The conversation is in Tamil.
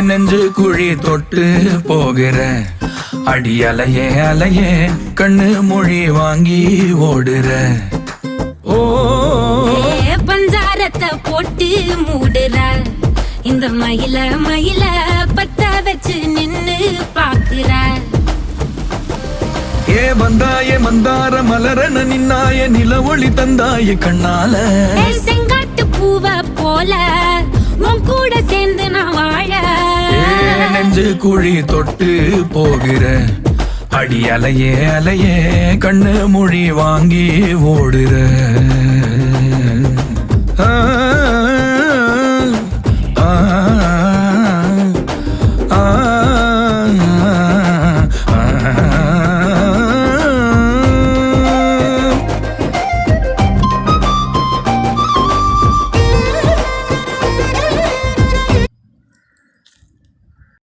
நெஞ்சு குழி தொட்டு போகிற அடி அலையே அலையே கண்ணு மொழி வாங்கி ஓடுற. ஓ பஞ்சாரத்தை போட்டு மூடுற இந்த மயில மயில பத்த வச்சு நின்னு பாக்குற. ஏ வந்தாய மந்தார மலரன நின்னாய நில ஒளி தந்தாய கண்ணால. செங்காட்டு பூவ போல உன் கூட சேர்ந்து நான் வாழ. நெஞ்சு குழி தொட்டு போகிற அடி அலையே அலையே கண்ணு மொழி வாங்கி ஓடுற. ஆ ஆ